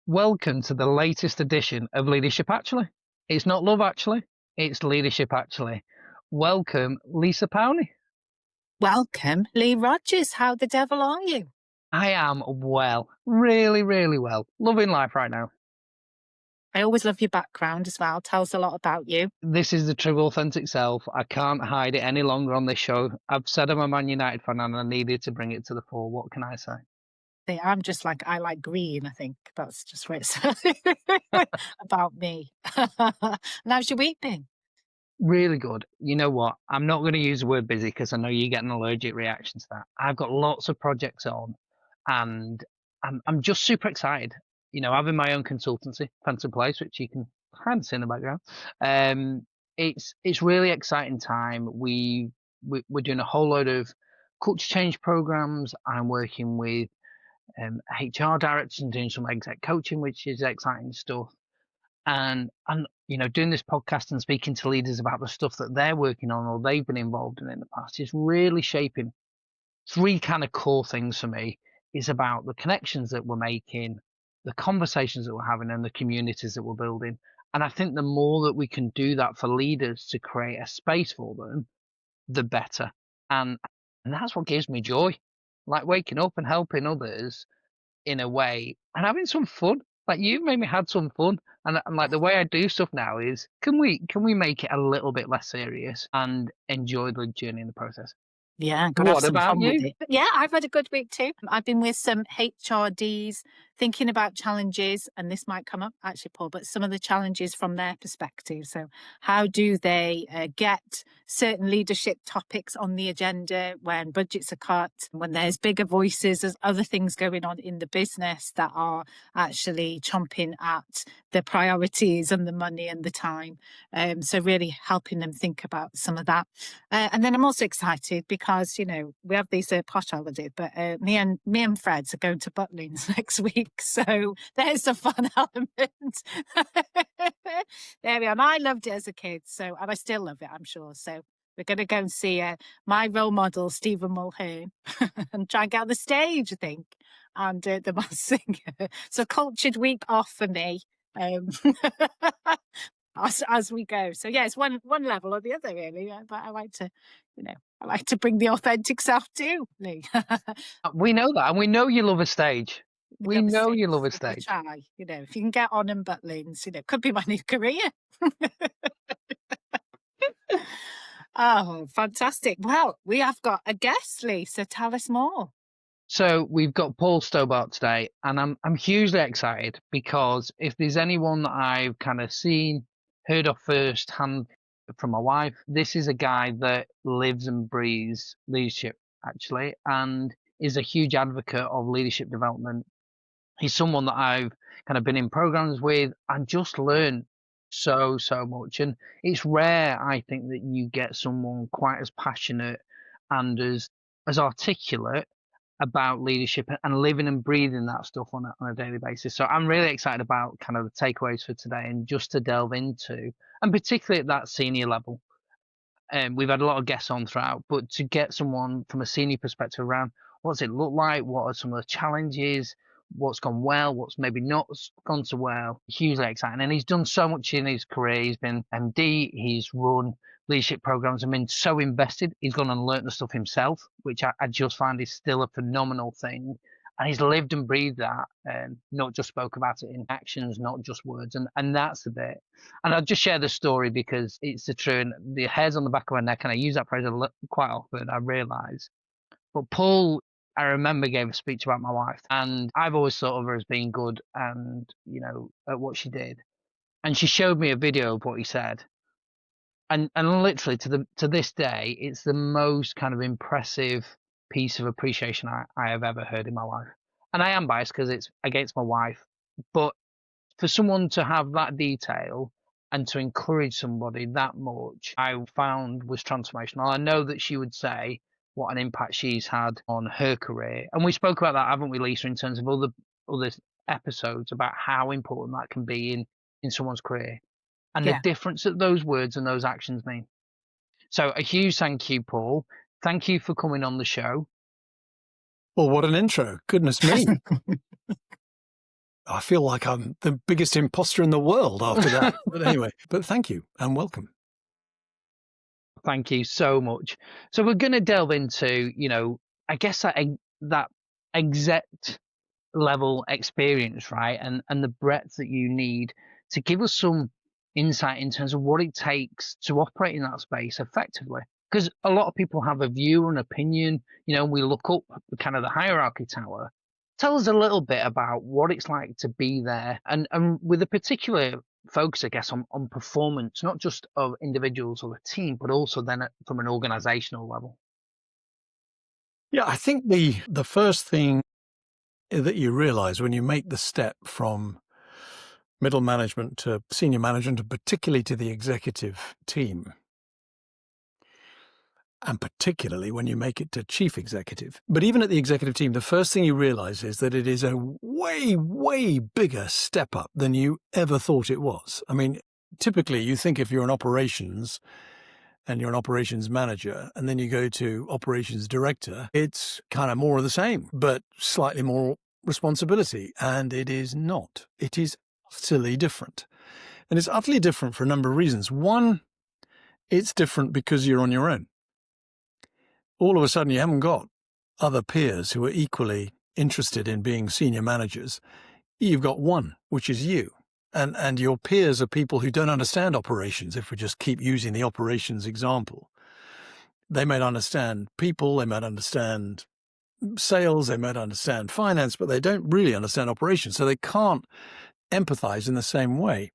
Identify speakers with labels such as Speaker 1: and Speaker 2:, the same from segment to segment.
Speaker 1: Welcome to the latest edition of Leadership Actually. It's not love actually, it's leadership actually. Welcome, Lisa Powney.
Speaker 2: Welcome, Lee Rogers. How the devil are you?
Speaker 1: I am well, really, really well. Loving life right now.
Speaker 2: I always love your background as well. Tells a lot about you.
Speaker 1: This is the true authentic self. I can't hide it any longer on this show. I've said I'm a Man United fan and I needed to bring it to the fore. What can I say?
Speaker 2: I'm just like, I like green, I think. That's just what it's about me. And how's your week been?
Speaker 1: Really good. You know what? I'm not going to use the word busy because I know you get an allergic reaction to that. I've got lots of projects on and I'm just super excited. You know, having my own consultancy, Phantom Place, which you can kind of see in the background. It's really exciting time. We're doing a whole load of culture change programs. I'm working with HR directors and doing some exec coaching, which is exciting stuff. And you know, doing this podcast and speaking to leaders about the stuff that they're working on or they've been involved in the past is really shaping three kind of core things for me. Is about the connections that we're making, the conversations that we're having, and the communities that we're building. And I think the more that we can do that for leaders to create a space for them, the better. And that's what gives me joy, like waking up and helping others in a way and having some fun. Like you made me had some fun, and like the way I do stuff now is can we make it a little bit less serious and enjoy the journey in the process?
Speaker 2: Yeah, got to have
Speaker 1: What
Speaker 2: some
Speaker 1: about
Speaker 2: fun with
Speaker 1: you?
Speaker 2: it. But yeah, I've had a good week too. I've been with some HRDs thinking about challenges, and this might come up actually, Paul, but some of the challenges from their perspective. So, how do they get certain leadership topics on the agenda when budgets are cut, when there's bigger voices, there's other things going on in the business that are actually chomping at the priorities and the money and the time. So, really helping them think about some of that. And then I'm also excited because, you know, we have these posh holidays, but me and Fred's are going to Butlins next week. So there's a fun element. There we are. And I loved it as a kid. So, and I still love it, I'm sure. So we're going to go and see my role model, Stephen Mulhern, and try and get on the stage, I think, and the Masked Singer. So cultured week off for me. As we go. So yeah, it's one level or the other really. But I like to, you know, I like to bring the authentic self too, Lee.
Speaker 1: We know that, and we know you love a stage. We
Speaker 2: Love a
Speaker 1: know
Speaker 2: stage.
Speaker 1: you love a
Speaker 2: I'm gonna
Speaker 1: stage.
Speaker 2: try, you know, if you can get on and Butlins, you know, could be my new career. Oh, fantastic. Well, we have got a guest, Lee, so tell us more.
Speaker 1: So we've got Paul Stobart today, and I'm hugely excited because if there's anyone that I've kind of seen, heard of firsthand from my wife, this is a guy that lives and breathes leadership actually, and is a huge advocate of leadership development. He's someone that I've kind of been in programs with and just learned so much. And it's rare, I think, that you get someone quite as passionate and as articulate about leadership and living and breathing that stuff on a daily basis. So I'm really excited about kind of the takeaways for today and just to delve into, and particularly at that senior level. We've had a lot of guests on throughout, but to get someone from a senior perspective around what's it look like, what are some of the challenges, what's gone well, what's maybe not gone so well, hugely exciting. And he's done so much in his career. He's been MD, he's run leadership programs and been so invested. He's gone and learnt the stuff himself, which I just find is still a phenomenal thing. And he's lived and breathed that, and not just spoke about it in actions, not just words. And that's the bit. And I'll just share the story because it's the truth. And the hairs on the back of my neck, and I use that phrase quite often, I realise. But Paul, I remember, gave a speech about my wife, and I've always thought of her as being good and, you know, at what she did. And she showed me a video of what he said. And literally to this day, it's the most kind of impressive piece of appreciation I have ever heard in my life. And I am biased because it's against my wife, but for someone to have that detail and to encourage somebody that much, I found was transformational. I know that she would say what an impact she's had on her career. And we spoke about that, haven't we, Lisa, in terms of other episodes about how important that can be in someone's career and the
Speaker 2: Yeah.
Speaker 1: difference that those words and those actions mean. So a huge thank you, Paul. Thank you for coming on the show.
Speaker 3: Well, what an intro. Goodness me. I feel like I'm the biggest imposter in the world after that. But anyway, but thank you and welcome.
Speaker 1: Thank you so much. So we're going to delve into, I guess that exec level experience, right? And the breadth that you need to give us some insight in terms of what it takes to operate in that space effectively. Because a lot of people have a view and opinion, we look up kind of the hierarchy tower. Tell us a little bit about what it's like to be there and with a particular focus, I guess, on performance, not just of individuals or a team, but also then from an organizational level.
Speaker 3: Yeah, I think the first thing that you realize when you make the step from middle management to senior management, and particularly to the executive team, and particularly when you make it to chief executive, but even at the executive team, the first thing you realize is that it is a way, way bigger step up than you ever thought it was. I mean, typically you think if you're an operations and you're an operations manager, and then you go to operations director, it's kind of more of the same, but slightly more responsibility. And it is not. It is utterly different. And it's utterly different for a number of reasons. One, it's different because you're on your own. All of a sudden, you haven't got other peers who are equally interested in being senior managers. You've got one, which is you. And your peers are people who don't understand operations, if we just keep using the operations example. They might understand people, they might understand sales, they might understand finance, but they don't really understand operations, so they can't empathize in the same way.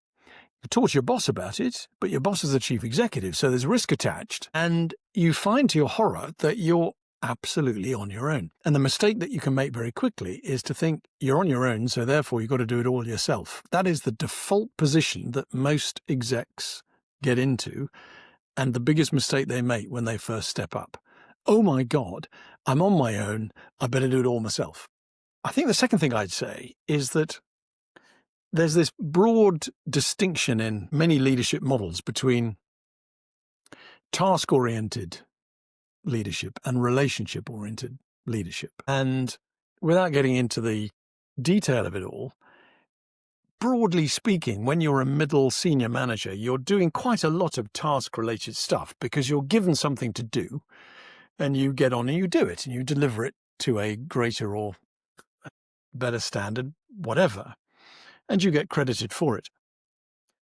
Speaker 3: You talk to your boss about it, but your boss is the chief executive, so there's risk attached. And you find to your horror that you're absolutely on your own. And the mistake that you can make very quickly is to think you're on your own, so therefore you've got to do it all yourself. That is the default position that most execs get into, and the biggest mistake they make when they first step up. Oh my God, I'm on my own, I better do it all myself. I think the second thing I'd say is that there's this broad distinction in many leadership models between task-oriented leadership and relationship-oriented leadership. And without getting into the detail of it all, broadly speaking, when you're a middle senior manager, you're doing quite a lot of task-related stuff because you're given something to do and you get on and you do it and you deliver it to a greater or better standard, whatever, and you get credited for it.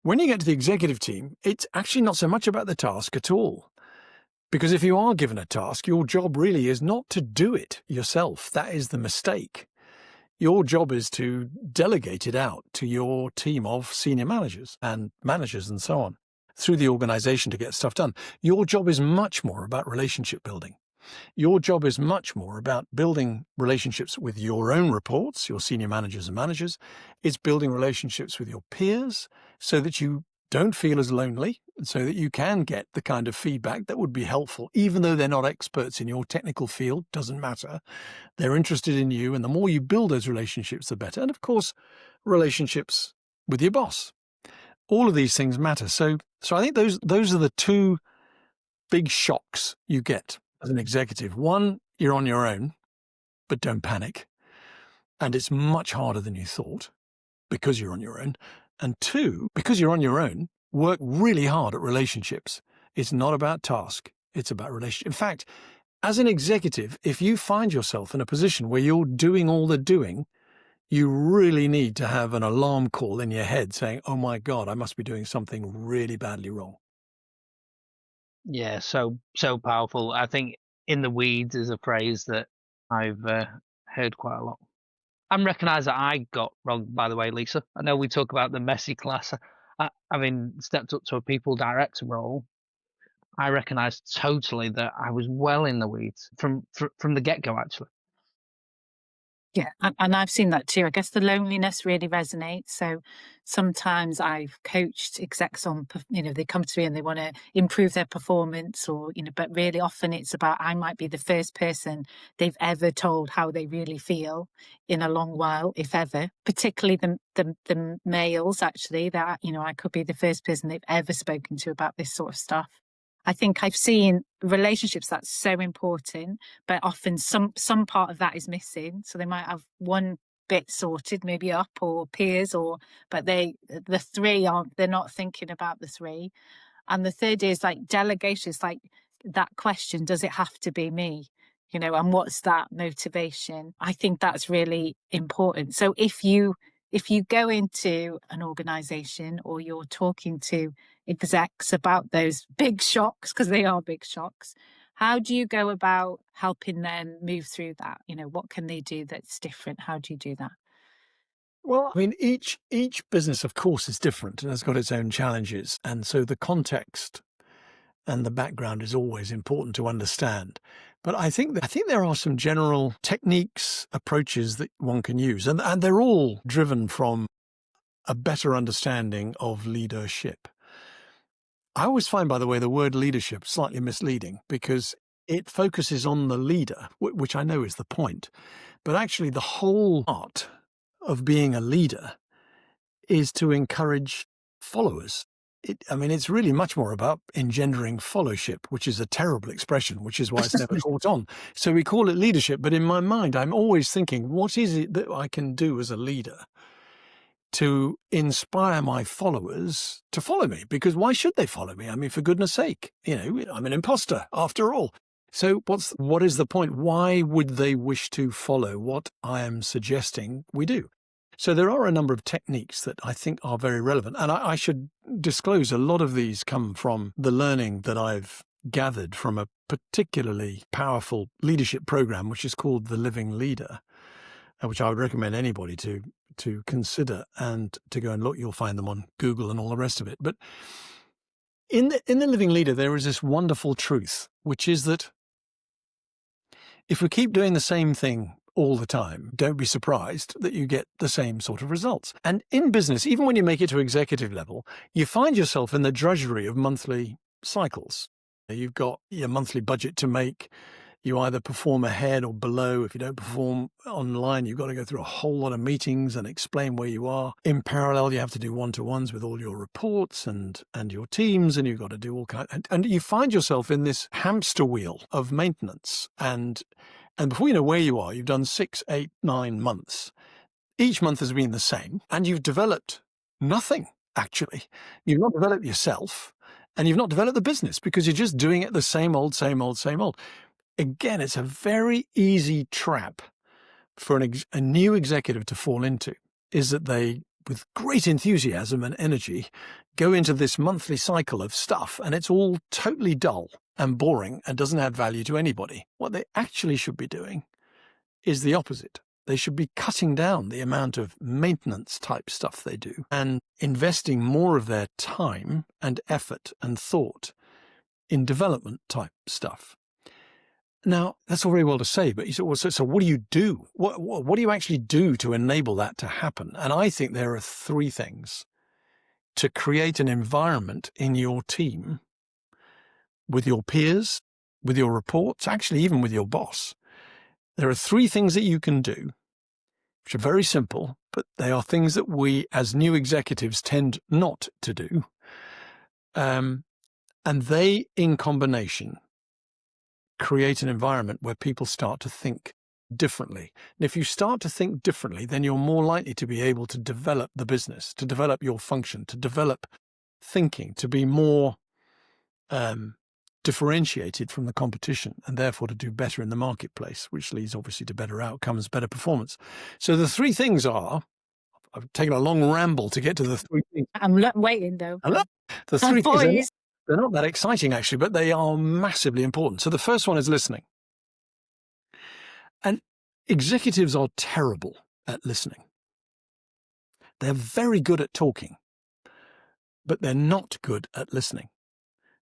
Speaker 3: When you get to the executive team, it's actually not so much about the task at all. Because if you are given a task, your job really is not to do it yourself. That is the mistake. Your job is to delegate it out to your team of senior managers and so on through the organization to get stuff done. Your job is much more about relationship building. Your job is much more about building relationships with your own reports, your senior managers and managers. It's building relationships with your peers so that you don't feel as lonely, and so that you can get the kind of feedback that would be helpful, even though they're not experts in your technical field, doesn't matter. They're interested in you, and the more you build those relationships, the better. And of course, relationships with your boss. All of these things matter. So I think those are the two big shocks you get as an executive. One, you're on your own, but don't panic. And it's much harder than you thought because you're on your own. And two, because you're on your own, work really hard at relationships. It's not about task. It's about relationship. In fact, as an executive, if you find yourself in a position where you're doing all the doing, you really need to have an alarm call in your head saying, oh my God, I must be doing something really badly wrong.
Speaker 1: Yeah, so powerful. I think "in the weeds" is a phrase that I've heard quite a lot. And recognise that I got wrong, by the way, Lisa. I know we talk about the messy class. Having stepped up to a people director role, I recognise totally that I was well in the weeds from the get go. Actually,
Speaker 2: Yeah, and I've seen that too. I guess the loneliness really resonates. So sometimes I've coached execs on, they come to me and they want to improve their performance or, but really often it's about, I might be the first person they've ever told how they really feel in a long while, if ever, particularly the males actually, that, I could be the first person they've ever spoken to about this sort of stuff. I think I've seen relationships that's so important, but often some part of that is missing. So they might have one bit sorted, maybe up or peers, but the three aren't, they're not thinking about the three. And the third is like delegation. It's like that question, does it have to be me? And what's that motivation? I think that's really important. So if you go into an organization or you're talking to execs about those big shocks, because they are big shocks, how do you go about helping them move through that? What can they do that's different? How do you do that?
Speaker 3: Well, I mean, each business, of course, is different and has got its own challenges. And so the context and the background is always important to understand. But I think there are some general techniques, approaches that one can use. And they're all driven from a better understanding of leadership. I always find, by the way, the word leadership slightly misleading because it focuses on the leader, which I know is the point. But actually, the whole art of being a leader is to encourage followers. It's really much more about engendering followship, which is a terrible expression, which is why it's never caught on. So we call it leadership. But in my mind, I'm always thinking, what is it that I can do as a leader to inspire my followers to follow me? Because why should they follow me? I mean, for goodness sake, I'm an imposter after all. So what is the point? Why would they wish to follow what I am suggesting we do? So there are a number of techniques that I think are very relevant. And I should disclose a lot of these come from the learning that I've gathered from a particularly powerful leadership program, which is called The Living Leader, which I would recommend anybody to consider and to go and look. You'll find them on Google and all the rest of it. But in the Living Leader, there is this wonderful truth, which is that if we keep doing the same thing all the time, don't be surprised that you get the same sort of results. And in business, even when you make it to executive level, you find yourself in the drudgery of monthly cycles. You've got your monthly budget to make. You either perform ahead or below. If you don't perform online, you've got to go through a whole lot of meetings and explain where you are. In parallel, you have to do one-to-ones with all your reports and your teams, and you've got to do all kinds. And you find yourself in this hamster wheel of maintenance. And before you know where you are, you've done 6, 8, 9 months. Each month has been the same, and you've developed nothing, actually. You've not developed yourself, and you've not developed the business because you're just doing it the same old, same old, same old. Again, it's a very easy trap for a new executive to fall into, is that they, with great enthusiasm and energy, go into this monthly cycle of stuff, and it's all totally dull and boring and doesn't add value to anybody. What they actually should be doing is the opposite. They should be cutting down the amount of maintenance type stuff they do and investing more of their time and effort and thought in development type stuff. Now, that's all very well to say, but you say, well, so what do you do? What do you actually do to enable that to happen? And I think there are 3 things to create an environment in your team, with your peers, with your reports, actually even with your boss. There are 3 things that you can do, which are very simple, but they are things that we as new executives tend not to do. And they, in combination, create an environment where people start to think differently. And if you start to think differently, then you're more likely to be able to develop the business, to develop your function, to develop thinking, to be more differentiated from the competition, and therefore to do better in the marketplace, which leads obviously to better outcomes, better performance. So the 3 things are, I've taken a long ramble to get to the 3 things.
Speaker 2: I'm waiting though.
Speaker 3: Hello? The 3
Speaker 2: Boys.
Speaker 3: things, they're not that exciting actually, but they are massively important. So the first one is listening. And executives are terrible at listening. They're very good at talking, but they're not good at listening.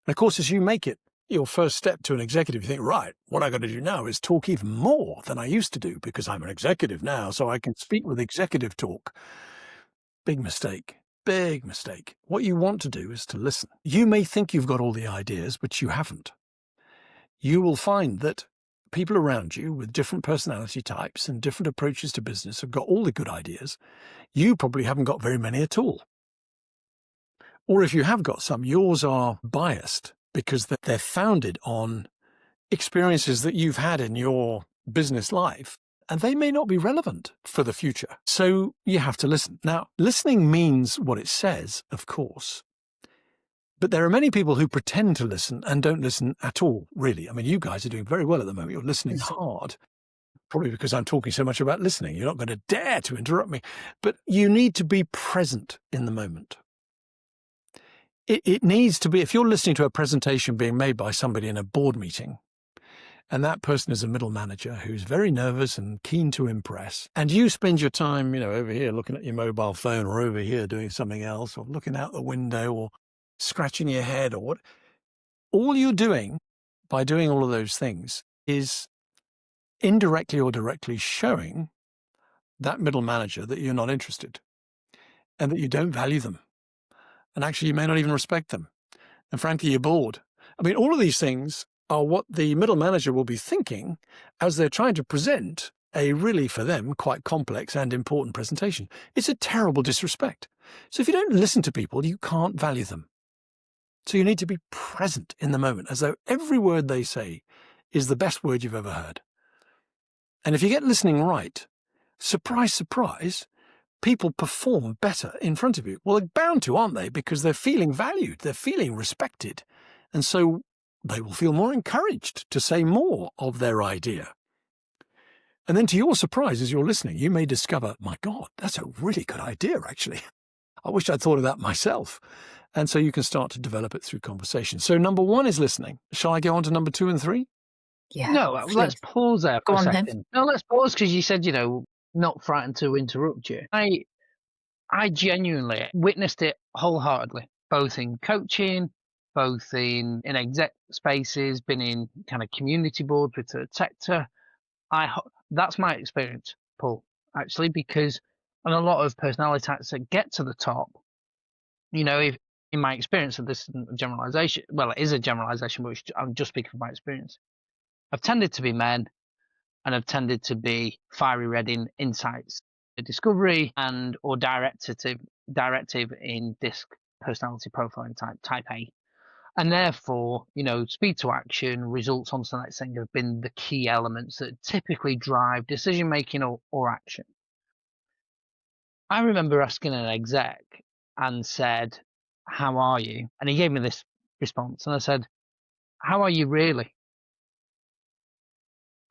Speaker 3: And of course, as you make it your first step to an executive, you think, right, what I got to do now is talk even more than I used to do because I'm an executive now, so I can speak with executive talk. Big mistake. Big mistake. What you want to do is to listen. You may think you've got all the ideas, but you haven't. You will find that people around you with different personality types and different approaches to business have got all the good ideas. You probably haven't got very many at all. Or if you have got some, yours are biased because they're founded on experiences that you've had in your business life and they may not be relevant for the future. So you have to listen. Now, listening means what it says, of course. But there are many people who pretend to listen and don't listen at all, really. I mean, you guys are doing very well at the moment. You're listening hard, probably because I'm talking so much about listening. You're not going to dare to interrupt me. But you need to be present in the moment. It needs to be, if you're listening to a presentation being made by somebody in a board meeting, and that person is a middle manager who's very nervous and keen to impress, and you spend your time, over here looking at your mobile phone, or over here doing something else, or looking out the window, or scratching your head, or what, all you're doing by doing all of those things is indirectly or directly showing that middle manager that you're not interested and that you don't value them. And actually, you may not even respect them. And frankly, you're bored. I mean, all of these things are what the middle manager will be thinking as they're trying to present a really, for them, quite complex and important presentation. It's a terrible disrespect. So if you don't listen to people, you can't value them. So you need to be present in the moment, as though every word they say is the best word you've ever heard. And if you get listening right, surprise, surprise, people perform better in front of you. Well, they're bound to, aren't they? Because they're feeling valued, they're feeling respected. And so they will feel more encouraged to say more of their idea. And then to your surprise, as you're listening, you may discover, my God, that's a really good idea, actually. I wish I'd thought of that myself. And so you can start to develop it through conversation. So number 1 is listening. Shall I go on to number 2 and 3?
Speaker 2: Yeah.
Speaker 1: No, let's pause there for
Speaker 2: Go
Speaker 1: a
Speaker 2: on then.
Speaker 1: second. No, let's pause because you said, not frightened to interrupt you. I genuinely witnessed it wholeheartedly, both in coaching, both in exec spaces, been in kind of community boards with third sector. That's my experience, Paul, actually, because on a lot of personality types that get to the top, if in my experience, and this isn't a generalization, well, it is a generalization, but I'm just speaking from my experience. I've tended to be men, and I've tended to be fiery red in insights, discovery, and or directive in DISC personality profiling type A. And therefore, speed to action, results on to the next thing have been the key elements that typically drive decision making or action. I remember asking an exec and said, "How are you?" And he gave me this response, and I said, "How are you really?"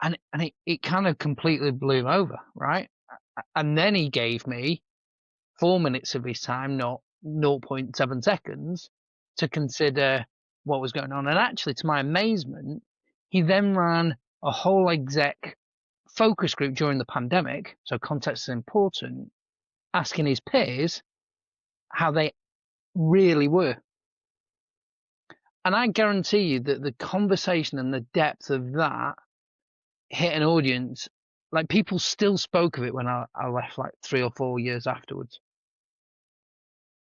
Speaker 1: And it kind of completely blew him over, right? And then he gave me 4 minutes of his time, not 0.7 seconds, to consider what was going on. And actually, to my amazement, he then ran a whole exec focus group during the pandemic, so context is important, asking his peers how they really were. And I guarantee you that the conversation and the depth of that hit an audience. Like, people still spoke of it when I left, like 3 or 4 years afterwards.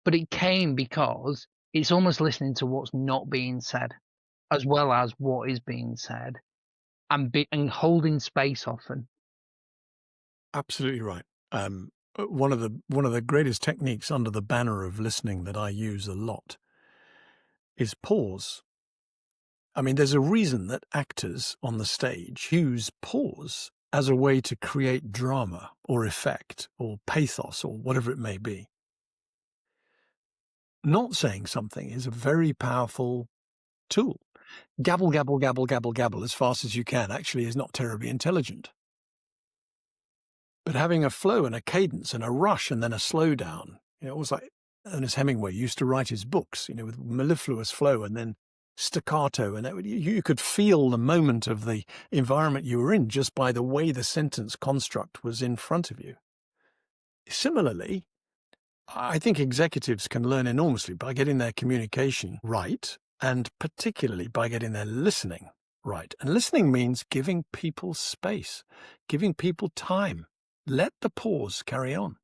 Speaker 1: But it came because it's almost listening to what's not being said as well as what is being said, and holding space often.
Speaker 3: Absolutely right. One of the greatest techniques under the banner of listening that I use a lot is pause. I mean, there's a reason that actors on the stage use pause as a way to create drama or effect or pathos or whatever it may be. Not saying something is a very powerful tool. Gabble, gabble, gabble, gabble, gabble as fast as you can actually is not terribly intelligent. But having a flow and a cadence and a rush and then a slowdown, it was like Ernest Hemingway used to write his books, with mellifluous flow and then staccato, and you could feel the moment of the environment you were in just by the way the sentence construct was in front of you. Similarly, I think executives can learn enormously by getting their communication right, and particularly by getting their listening right. And listening means giving people space, giving people time. Let the pause carry on.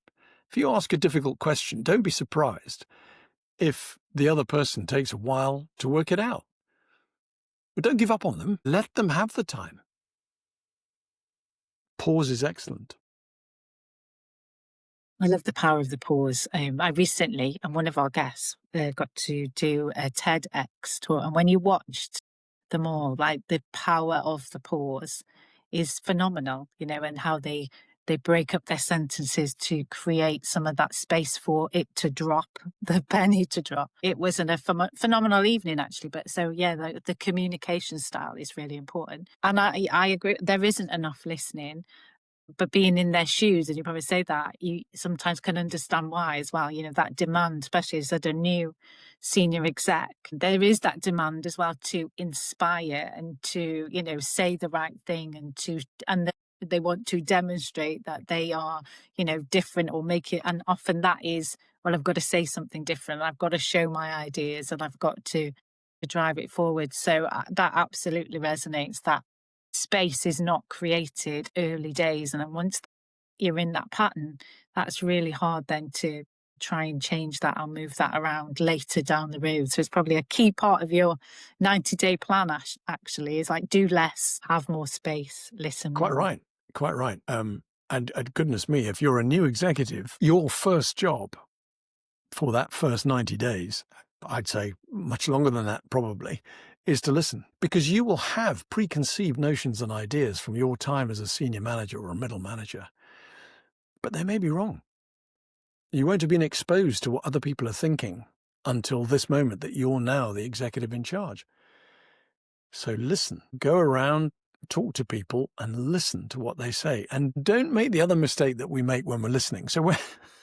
Speaker 3: If you ask a difficult question, don't be surprised if the other person takes a while to work it out. But don't give up on them. Let them have the time. Pause is excellent.
Speaker 2: I love the power of the pause. I recently, and one of our guests got to do a TEDx talk, and when you watched them all, like, the power of the pause is phenomenal, and how they break up their sentences to create some of that space for it to drop, the penny to drop. It wasn't a phenomenal evening, actually. But so, yeah, the communication style is really important. And I agree, there isn't enough listening. But being in their shoes, and you probably say that, you sometimes can understand why as well. That demand, especially as a new senior exec, there is that demand as well to inspire and to, say the right thing and they want to demonstrate that they are, different or make it. And often that is, well, I've got to say something different. I've got to show my ideas and I've got to drive it forward. So that absolutely resonates, that space is not created early days. And then once you're in that pattern, that's really hard then to try and change that or move that around later down the road. So it's probably a key part of your 90-day plan, actually, is like, do less, have more space, listen more.
Speaker 3: Quite right. And goodness me, if you're a new executive, your first job for that first 90 days, I'd say much longer than that probably, is to listen, because you will have preconceived notions and ideas from your time as a senior manager or a middle manager, but they may be wrong. You won't have been exposed to what other people are thinking until this moment that you're now the executive in charge. So listen, go around, talk to people and listen to what they say. And don't make the other mistake that we make when we're listening. So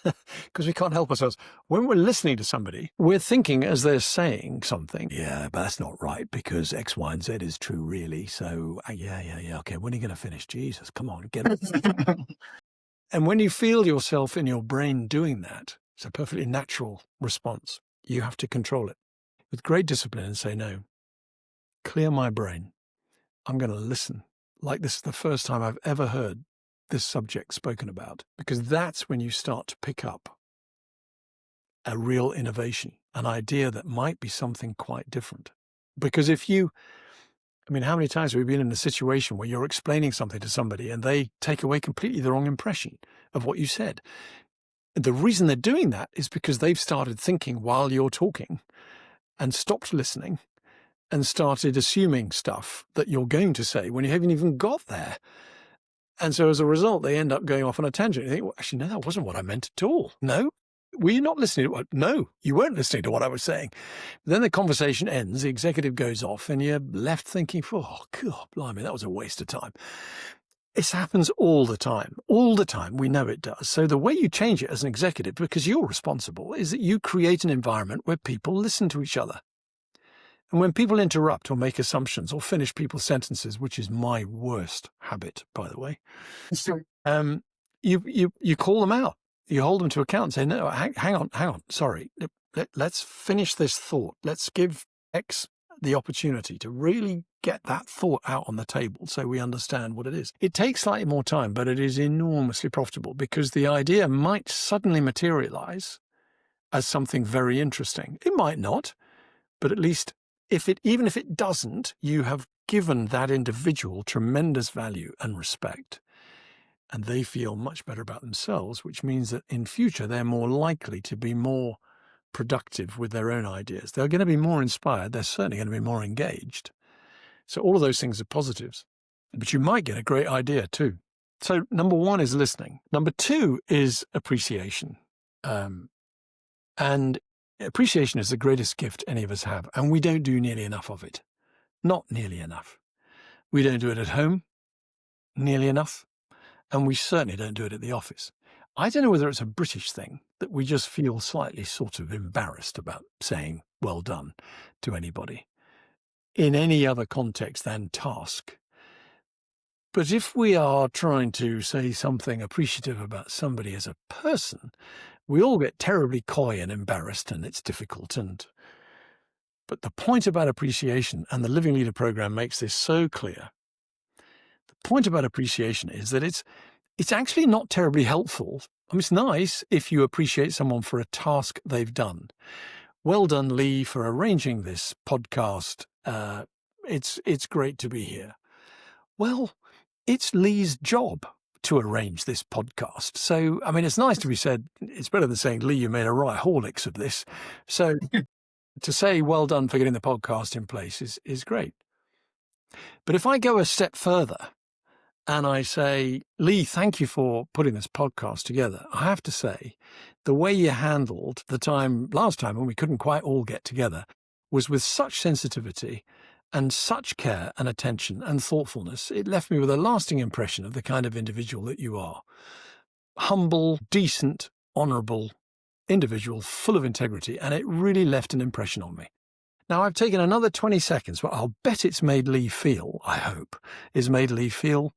Speaker 3: because we can't help ourselves. When we're listening to somebody, we're thinking as they're saying something, yeah, but that's not right because X, Y, and Z is true, really. So yeah. Okay, when are you going to finish? Jesus, come on, get it. And when you feel yourself in your brain doing that, it's a perfectly natural response. You have to control it with great discipline and say, no, clear my brain. I'm going to listen. Like this is the first time I've ever heard this subject spoken about, because that's when you start to pick up a real innovation, an idea that might be something quite different. Because how many times have we been in a situation where you're explaining something to somebody and they take away completely the wrong impression of what you said? The reason they're doing that is because they've started thinking while you're talking and stopped listening and started assuming stuff that you're going to say when you haven't even got there. And so as a result, they end up going off on a tangent. You think, well, actually, no, that wasn't what I meant at all. No, were you not listening to what? No, you weren't listening to what I was saying. Then the conversation ends, the executive goes off, and you're left thinking, oh, God, blimey, that was a waste of time. This happens all the time. All the time. We know it does. So the way you change it as an executive, because you're responsible, is that you create an environment where people listen to each other. And when people interrupt or make assumptions or finish people's sentences, which is my worst habit, by the way, you call them out. You hold them to account and say, no, hang on, sorry. Let's finish this thought. Let's give X the opportunity to really get that thought out on the table so we understand what it is. It takes slightly more time, but it is enormously profitable because the idea might suddenly materialize as something very interesting. It might not, but at least even if it doesn't, you have given that individual tremendous value and respect. And they feel much better about themselves, which means that in future, they're more likely to be more productive with their own ideas. They're going to be more inspired. They're certainly going to be more engaged. So all of those things are positives. But you might get a great idea too. So number one is listening. Number two is appreciation. And appreciation is the greatest gift any of us have, and we don't do nearly enough of it. Not nearly enough. We don't do it at home nearly enough, and we certainly don't do it at the office. I don't know whether it's a British thing that we just feel slightly sort of embarrassed about saying well done to anybody in any other context than task. But if we are trying to say something appreciative about somebody as a person, we all get terribly coy and embarrassed, and it's difficult. But the point about appreciation, and the Living Leader program makes this so clear, the point about appreciation is that it's actually not terribly helpful. I mean, it's nice if you appreciate someone for a task they've done. Well done, Lee, for arranging this podcast. It's great to be here. Well, it's Lee's job to arrange this podcast. So, I mean, it's nice to be said. It's better than saying, Lee, you made a right Horlicks of this. So to say well done for getting the podcast in place is great. But if I go a step further and I say, Lee, thank you for putting this podcast together. I have to say, the way you handled the time last time when we couldn't quite all get together was with such sensitivity and such care and attention and thoughtfulness. It left me with a lasting impression of the kind of individual that you are. Humble, decent, honourable individual, full of integrity, and it really left an impression on me. Now, I've taken another 20 seconds, but I'll bet it's made Lee feel, I hope, is made Lee feel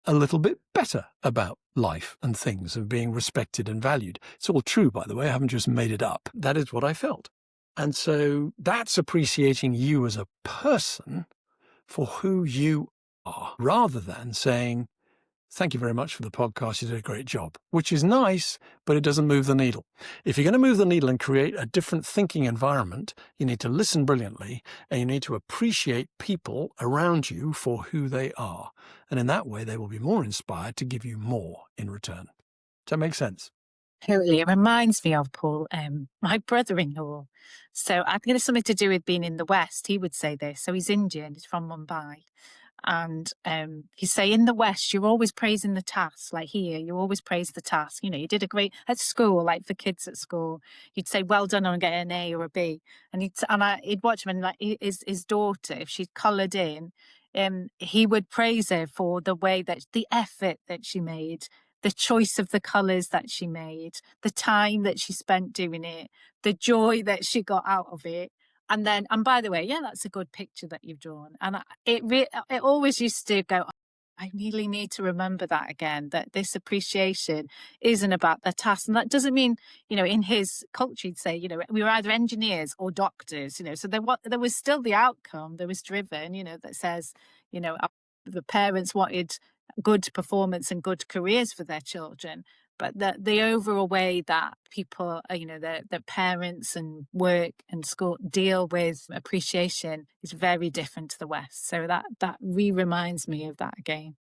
Speaker 3: a little bit better about life and things and being respected and valued. It's all true, by the way. I haven't just made it up. That is what I felt. And so that's appreciating you as a person for who you are, rather than saying, thank you very much for the podcast. You did a great job, which is nice, but it doesn't move the needle. If you're going to move the needle and create a different thinking environment, you need to listen brilliantly and you need to appreciate people around you for who they are. And in that way, they will be more inspired to give you more in return. Does that make sense?
Speaker 2: Totally. It reminds me of Paul, my brother-in-law. So I think it's something to do with being in the West. He would say this. So he's Indian. He's from Mumbai. And he'd say, in the West, you're always praising the task. Like here, you always praise the task. You know, you did a great at school, like for kids at school. You'd say, well done on getting an A or a B. And he'd watch him, and like his daughter, if she'd coloured in, he would praise her for the way that the effort that she made, the choice of the colours that she made, the time that she spent doing it, the joy that she got out of it. And by the way, yeah, that's a good picture that you've drawn. And it always used to go, "Oh, I really need to remember that again, that this appreciation isn't about the task." And that doesn't mean, you know, in his culture, he'd say, you know, we were either engineers or doctors, you know, so there was still the outcome that was driven, you know, that says, you know, the parents wanted good performance and good careers for their children. But the overall way that people, you know, the parents and work and school deal with appreciation is very different to the West. So that reminds me of that again.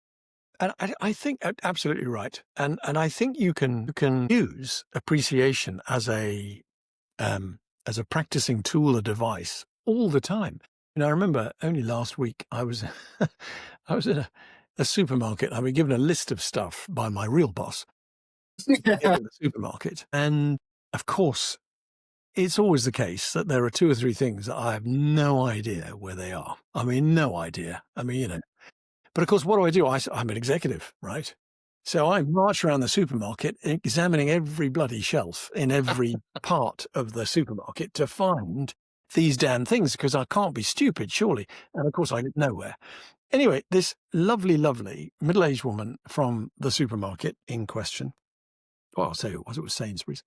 Speaker 3: And I think absolutely right. And I think you can use appreciation as a practicing tool or device all the time. You know, I remember only last week I was I was in a supermarket. I was given a list of stuff by my real boss in the supermarket. And of course, it's always the case that there are two or three things that I have no idea where they are. I mean, no idea. I mean, you know, but of course, what do? I'm an executive, right? So I march around the supermarket examining every bloody shelf in every part of the supermarket to find these damn things, because I can't be stupid, surely. And of course, I get nowhere. Anyway, this lovely, lovely middle-aged woman from the supermarket in question, well, I'll say it was Sainsbury's.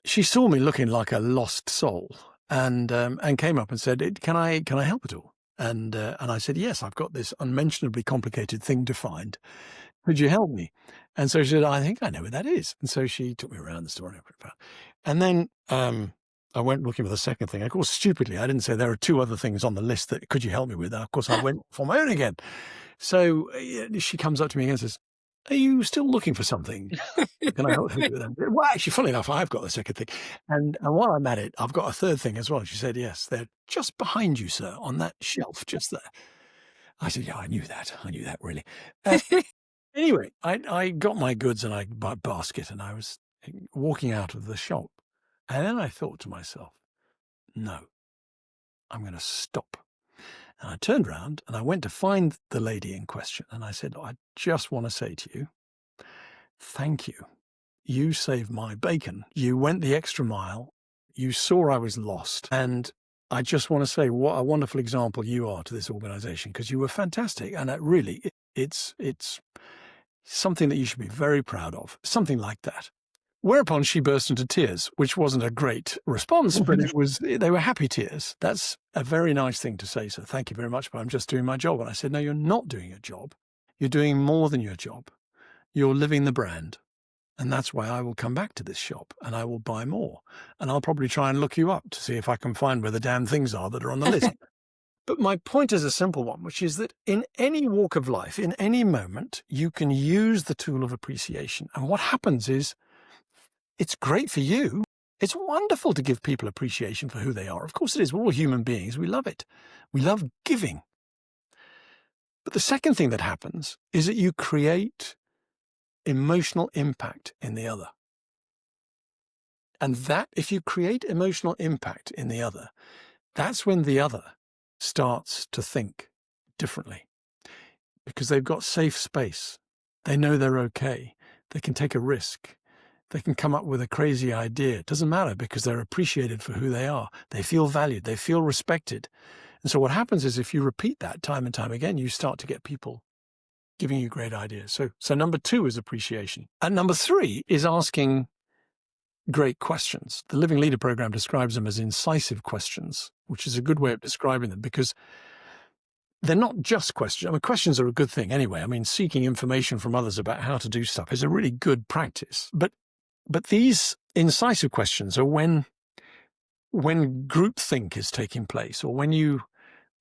Speaker 3: She saw me looking like a lost soul and came up and said, can I help at all? And I said, yes, I've got this unmentionably complicated thing to find. Could you help me? And so she said, I think I know where that is. And so she took me around the store. And then I went looking for the second thing. Of course, stupidly, I didn't say there are two other things on the list that could you help me with. Of course, I went for my own again. So she comes up to me and says, are you still looking for something? Can I help you with that? Well, actually, funny enough, I've got the second thing. And while I'm at it, I've got a third thing as well. She said, yes, they're just behind you, sir, on that shelf just there. I said, yeah, I knew that really. Anyway, I got my goods and my basket and I was walking out of the shop. And then I thought to myself, no, I'm going to stop. And I turned around and I went to find the lady in question. And I said, I just want to say to you, thank you. You saved my bacon. You went the extra mile. You saw I was lost. And I just want to say what a wonderful example you are to this organization, because you were fantastic. And that really, it's something that you should be very proud of, something like that. Whereupon she burst into tears, which wasn't a great response, but they were happy tears. That's a very nice thing to say. So thank you very much, but I'm just doing my job. And I said, no, you're not doing your job. You're doing more than your job. You're living the brand. And that's why I will come back to this shop and I will buy more. And I'll probably try and look you up to see if I can find where the damn things are that are on the list. But my point is a simple one, which is that in any walk of life, in any moment, you can use the tool of appreciation. And what happens is, it's great for you. It's wonderful to give people appreciation for who they are. Of course it is. We're all human beings. We love it. We love giving. But the second thing that happens is that you create emotional impact in the other. And that, if you create emotional impact in the other, that's when the other starts to think differently, because they've got safe space. They know they're okay. They can take a risk. They can come up with a crazy idea. It doesn't matter, because they're appreciated for who they are. They feel valued. They feel respected. And so what happens is, if you repeat that time and time again, you start to get people giving you great ideas. So number 2 is appreciation. And number 3 is asking great questions. The Living Leader program describes them as incisive questions, which is a good way of describing them, because they're not just questions. I mean, questions are a good thing anyway. I mean, seeking information from others about how to do stuff is a really good practice. But these incisive questions are when groupthink is taking place, or when you're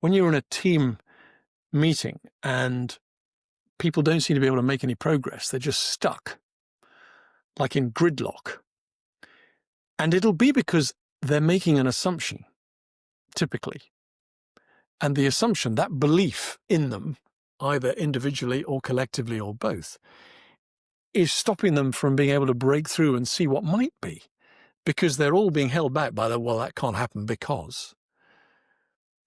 Speaker 3: in a team meeting and people don't seem to be able to make any progress. They're just stuck, like in gridlock. And it'll be because they're making an assumption, typically. And the assumption, that belief in them, either individually or collectively or both, is stopping them from being able to break through and see what might be, because they're all being held back by well, that can't happen because.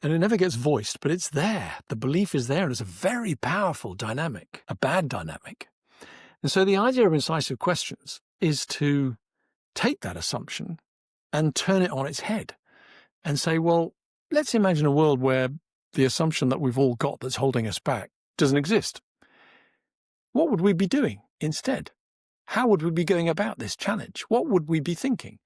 Speaker 3: And it never gets voiced, but it's there. The belief is there, and it's a very powerful dynamic, a bad dynamic. And so the idea of incisive questions is to take that assumption and turn it on its head and say, well, let's imagine a world where the assumption that we've all got that's holding us back doesn't exist. What would we be doing instead? How would we be going about this challenge? What would we be thinking?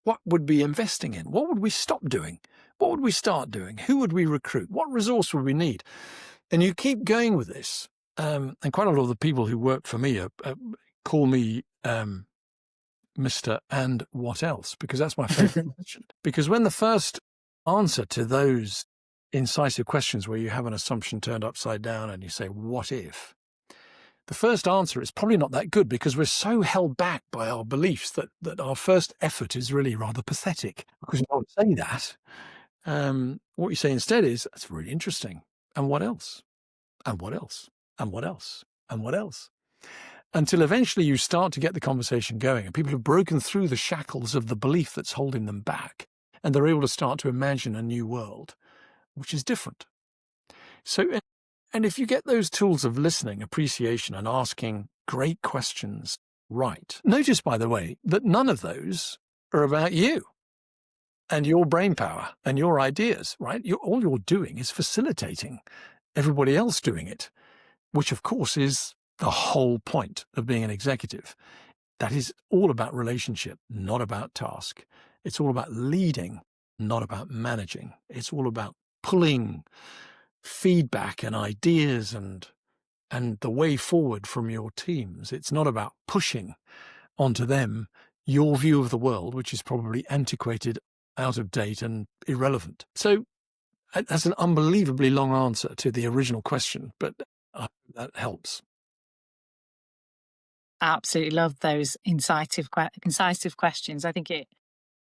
Speaker 3: What would we be investing in? What would we stop doing? What would we start doing? Who would we recruit? What resource would we need? And you keep going with this. And quite a lot of the people who work for me call me Mr. and what else, because that's my favorite question. Because when the first answer to those incisive questions, where you have an assumption turned upside down and you say, what if? The first answer is probably not that good, because we're so held back by our beliefs that our first effort is really rather pathetic, because you don't say that. What you say instead is, that's really interesting. And what else? And what else? And what else? And what else? Until eventually you start to get the conversation going, and people have broken through the shackles of the belief that's holding them back, and they're able to start to imagine a new world, which is different. So, and if you get those tools of listening, appreciation, and asking great questions right, notice, by the way, that none of those are about you and your brain power and your ideas, right? All you're doing is facilitating everybody else doing it, which of course is the whole point of being an executive. That is all about relationship, not about task. It's all about leading, not about managing. It's all about pulling feedback and ideas and the way forward from your teams. It's not about pushing onto them your view of the world, which is probably antiquated, out of date, and irrelevant. So that's an unbelievably long answer to the original question, but that helps.
Speaker 2: Absolutely love those incisive questions. I think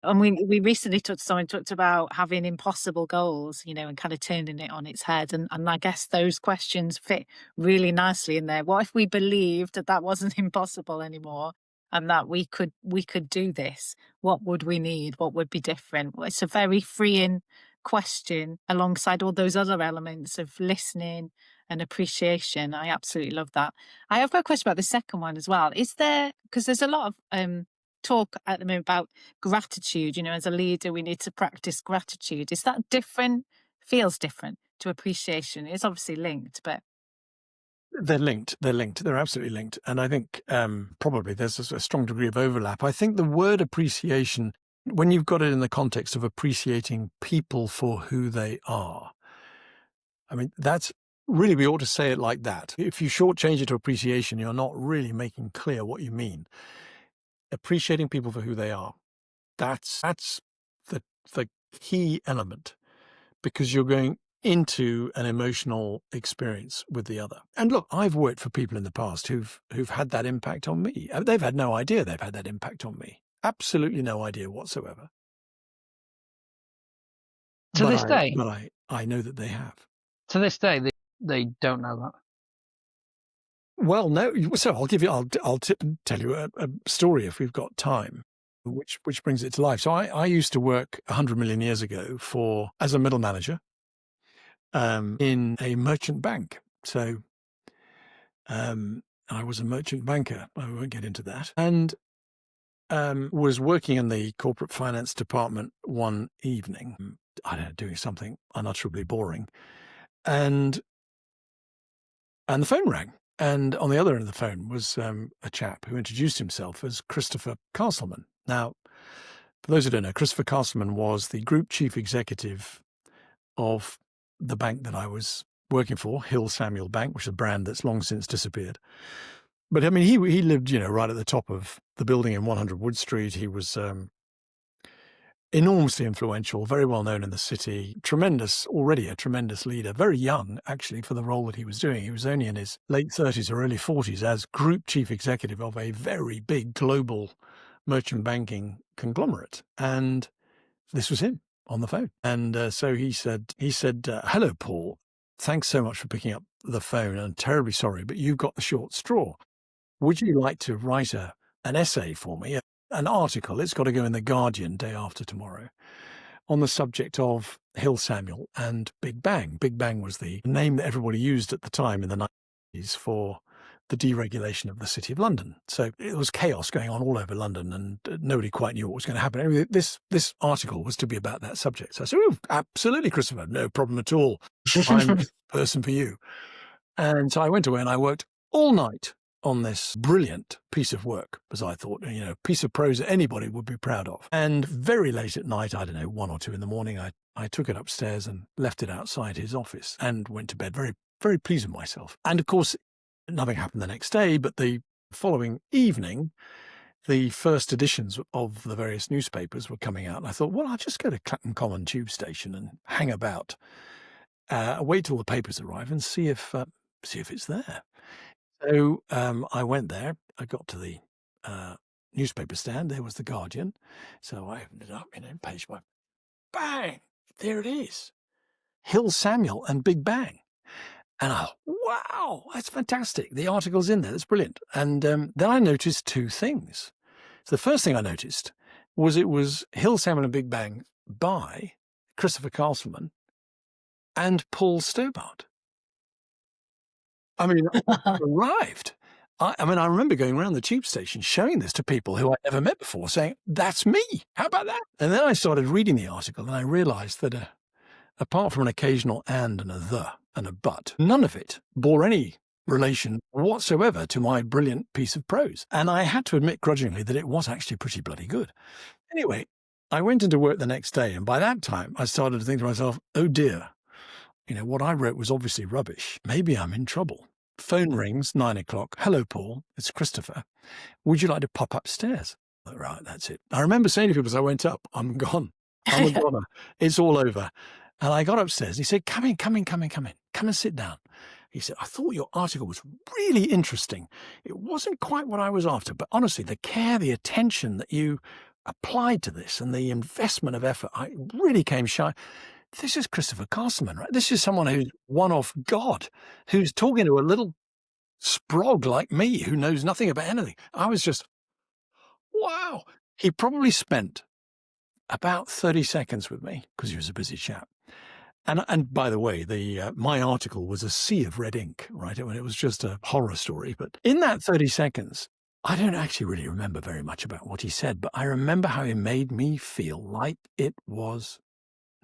Speaker 2: and we recently talked about having impossible goals, and kind of turning it on its head. And I guess those questions fit really nicely in there. What if we believed that wasn't impossible anymore, and that we could do this? What would we need? What would be different? Well, it's a very freeing question alongside all those other elements of listening and appreciation. I absolutely love that. I have got a question about the second one as well. Is there, because there's a lot of talk at the moment about gratitude, as a leader, we need to practice gratitude. Is that different? Feels different to appreciation? It's obviously linked, but
Speaker 3: they're linked. They're absolutely linked. And I think probably there's a strong degree of overlap. I think the word appreciation, when you've got it in the context of appreciating people for who they are, I mean, that's really, we ought to say it like that. If you shortchange it to appreciation, you're not really making clear what you mean. Appreciating people for who they are, that's the key element, because you're going into an emotional experience with the other. And look, I've worked for people in the past who've had that impact on me. They've had no idea they've had that impact on me. Absolutely no idea whatsoever.
Speaker 1: To this day,
Speaker 3: but I know that they have.
Speaker 1: To this day, they don't know that?
Speaker 3: Well, no. So I'll tell you a story if we've got time, which brings it to life. So I used to work 100 million years ago as a middle manager in a merchant bank. So I was a merchant banker. I won't get into that. And was working in the corporate finance department one evening. I don't know, doing something unutterably boring, and the phone rang. And on the other end of the phone was a chap who introduced himself as Christopher Castleman. Now, for those who don't know, Christopher Castleman was the group chief executive of the bank that I was working for, Hill Samuel Bank, which is a brand that's long since disappeared. But I mean, he lived, right at the top of the building in 100 Wood Street. He was enormously influential, very well known in the city, already a tremendous leader, very young, actually, for the role that he was doing. He was only in his late 30s or early 40s as group chief executive of a very big global merchant banking conglomerate. And this was him on the phone. And so he said, "Hello, Paul. Thanks so much for picking up the phone. I'm terribly sorry, but you've got the short straw. Would you like to write an essay for me, an article? It's got to go in The Guardian day after tomorrow on the subject of Hill Samuel and Big Bang." Big Bang was the name that everybody used at the time in the 90s for the deregulation of the City of London. So it was chaos going on all over London, and nobody quite knew what was going to happen. Anyway, this article was to be about that subject. So I said, "Oh, absolutely, Christopher, no problem at all. I'm the person for you." And so I went away and I worked all night on this brilliant piece of work, as I thought, piece of prose that anybody would be proud of. And very late at night, I don't know, 1 or 2 in the morning, I took it upstairs and left it outside his office and went to bed very, very pleased with myself. And of course, nothing happened the next day, but the following evening, the first editions of the various newspapers were coming out. And I thought, well, I'll just go to Clapham Common tube station and hang about, wait till the papers arrive and see if it's there. So I went there. I got to the newspaper stand. There was The Guardian. So I opened it up, page by bang, there it is. Hill Samuel and Big Bang. And I thought, wow, that's fantastic. The article's in there. That's brilliant. And then I noticed 2 things. So the first thing I noticed was it was Hill Samuel and Big Bang by Christopher Castleman and Paul Stobart. I mean, I arrived. I remember going around the tube station showing this to people who I'd never met before, saying, "That's me. How about that?" And then I started reading the article and I realized that apart from an occasional and a the and a but, none of it bore any relation whatsoever to my brilliant piece of prose. And I had to admit grudgingly that it was actually pretty bloody good. Anyway, I went into work the next day, and by that time I started to think to myself, oh dear, what I wrote was obviously rubbish. Maybe I'm in trouble. Phone rings, 9 o'clock. "Hello, Paul. It's Christopher. Would you like to pop upstairs?" Right, that's it. I remember saying to people as I went up, "I'm gone. I'm a goner. It's all over." And I got upstairs and he said, come in. Come and sit down." He said, "I thought your article was really interesting. It wasn't quite what I was after, but honestly, the care, the attention that you applied to this and the investment of effort, I really came shy. This is Christopher Castleman, right? This is someone who's one of God, who's talking to a little sprog like me who knows nothing about anything." I was just, wow. He probably spent about 30 seconds with me because he was a busy chap. And by the way, my article was a sea of red ink, right? It was just a horror story. But in that 30 seconds, I don't actually really remember very much about what he said, but I remember how he made me feel like it was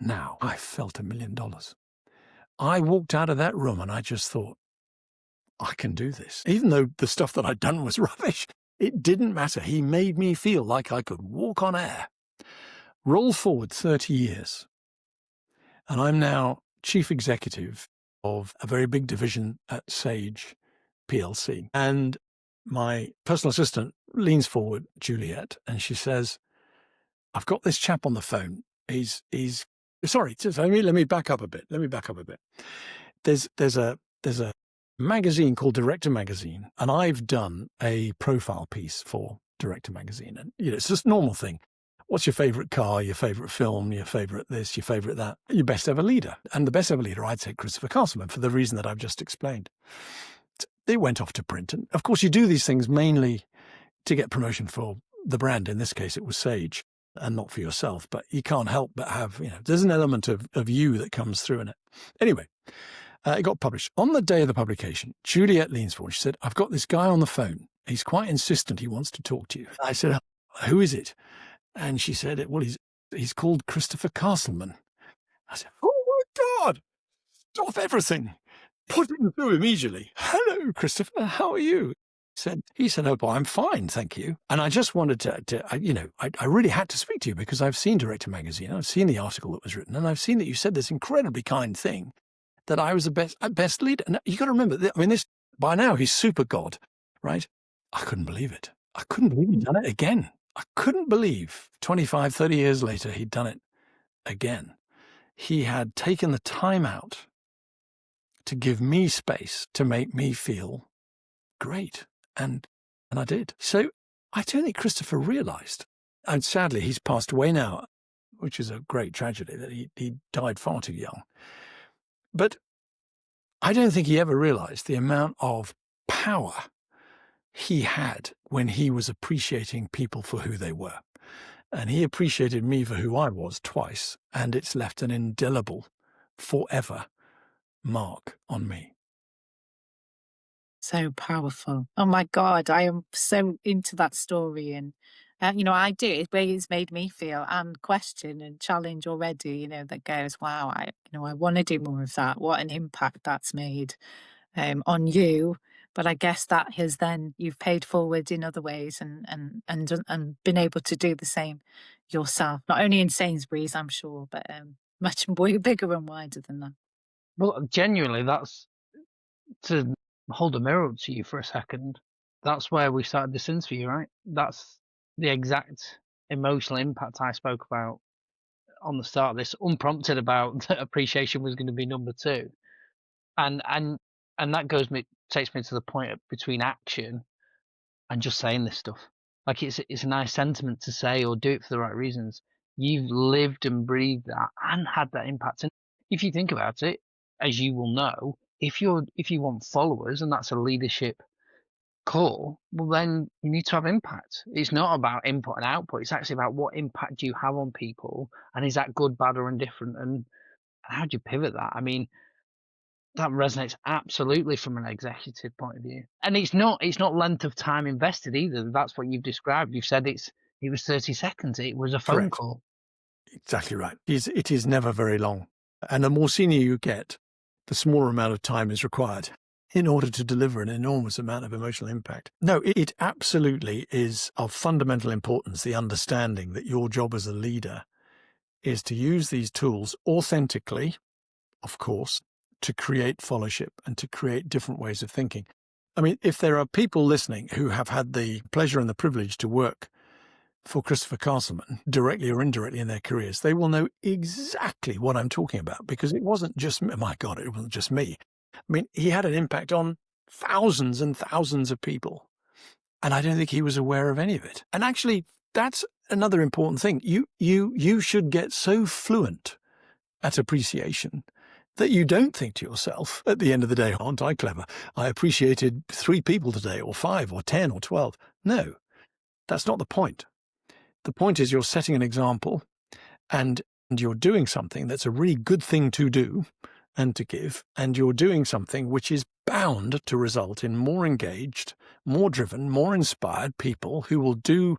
Speaker 3: now. I felt $1 million. I walked out of that room and I just thought, I can do this. Even though the stuff that I'd done was rubbish, it didn't matter. He made me feel like I could walk on air. Roll forward 30 years. And I'm now chief executive of a very big division at Sage PLC. And my personal assistant leans forward, Juliet, and she says, "I've got this chap on the phone. He's sorry, let me back up a bit. There's a magazine called Director Magazine, and I've done a profile piece for Director Magazine. And it's just a normal thing. What's your favourite car, your favourite film, your favourite this, your favourite that? Your best ever leader. And the best ever leader, I'd say Christopher Castleman, for the reason that I've just explained. It went off to print. And of course, you do these things mainly to get promotion for the brand. In this case, it was Sage, and not for yourself. But you can't help but have, there's an element of you that comes through in it. Anyway, it got published. On the day of the publication, Juliet leans forward. She said, I've got this guy on the phone. He's quite insistent he wants to talk to you. I said, who is it? And she said, well, he's called Christopher Castleman. I said, oh my God, stop everything. Put him through immediately. Hello, Christopher, how are you? He said, oh, boy, I'm fine, thank you. And I just wanted I really had to speak to you because I've seen Director Magazine. I've seen the article that was written, and I've seen that you said this incredibly kind thing, that I was the best leader. And you got to remember, this by now, he's super God, right? I couldn't believe it. I couldn't believe he'd done it again. I couldn't believe 25, 30 years later, he'd done it again. He had taken the time out to give me space to make me feel great. And I did. So I don't think Christopher realised. And sadly, he's passed away now, which is a great tragedy that he died far too young. But I don't think he ever realised the amount of power he had when he was appreciating people for who they were. And he appreciated me for who I was twice, and it's left an indelible, forever mark on me.
Speaker 2: So powerful. Oh my God, I am so into that story. And, I do. It's made me feel and question and challenge already, that goes, wow, I want to do more of that. What an impact that's made on you. But I guess that has then you've paid forward in other ways and been able to do the same yourself, not only in Sainsbury's, I'm sure, but much bigger and wider than that.
Speaker 1: Well, genuinely, that's to hold a mirror up to you for a second. That's where we started this interview, right? That's the exact emotional impact I spoke about on the start of this, unprompted, about that appreciation was going to be number two. And that takes me to the point between action and just saying this stuff. Like, it's a nice sentiment to say or do it for the right reasons. You've lived and breathed that and had that impact. And if you think about it, as you will know, if you want followers and that's a leadership core, well, then you need to have impact. It's not about input and output. It's actually about what impact do you have on people, and is that good, bad, or indifferent, and how do you pivot that? I mean, that resonates absolutely from an executive point of view. And it's not length of time invested either. That's what you've described. You've said it was 30 seconds. It was a phone
Speaker 3: Correct.
Speaker 1: call.
Speaker 3: Exactly right. It is never very long. And the more senior you get, the smaller amount of time is required in order to deliver an enormous amount of emotional impact. No, it absolutely is of fundamental importance, the understanding that your job as a leader is to use these tools authentically, of course, to create followership and to create different ways of thinking. I mean, if there are people listening who have had the pleasure and the privilege to work for Christopher Castleman, directly or indirectly in their careers, they will know exactly what I'm talking about, because it wasn't just me. My God, it wasn't just me. I mean, he had an impact on thousands and thousands of people, and I don't think he was aware of any of it. And actually, that's another important thing. You should get so fluent at appreciation that you don't think to yourself at the end of the day, aren't I clever? I appreciated 3 people today, or 5 or 10 or 12. No, that's not the point. The point is you're setting an example, and you're doing something that's a really good thing to do and to give, and you're doing something which is bound to result in more engaged, more driven, more inspired people who will do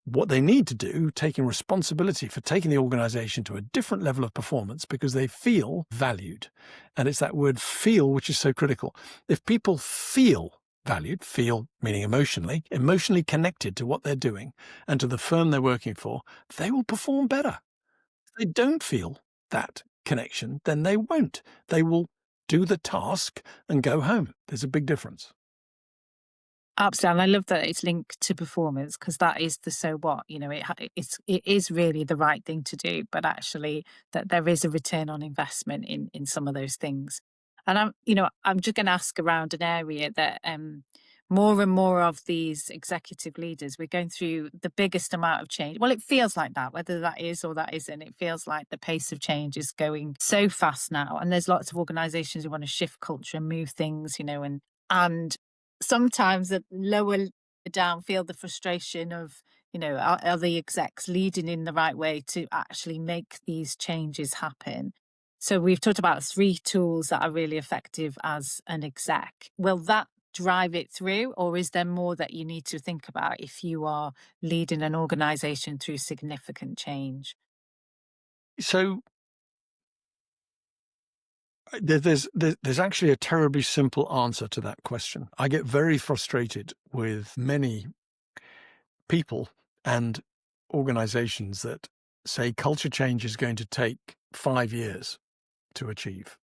Speaker 3: what they need to do, taking responsibility for taking the organisation to a different level of performance because they feel valued. And it's that word feel which is so critical. If people feel valued, feel meaning emotionally connected to what they're doing and to the firm they're working for, they will perform better. If they don't feel that connection, then they won't. They will do the task and go home. There's a big difference.
Speaker 2: Absolutely. And I love that it's linked to performance, because that is the so what, it is really the right thing to do, but actually that there is a return on investment in some of those things. And I'm just going to ask around an area that more and more of these executive leaders, we're going through the biggest amount of change. Well, it feels like that, whether that is or that isn't. It feels like the pace of change is going so fast now. And there's lots of organizations who want to shift culture and move things, and sometimes the lower down feel the frustration of, are the execs leading in the right way to actually make these changes happen? So we've talked about 3 tools that are really effective as an exec. Will that drive it through, or is there more that you need to think about if you are leading an organization through significant change?
Speaker 3: So there's actually a terribly simple answer to that question. I get very frustrated with many people and organizations that say culture change is going to take 5 years to achieve.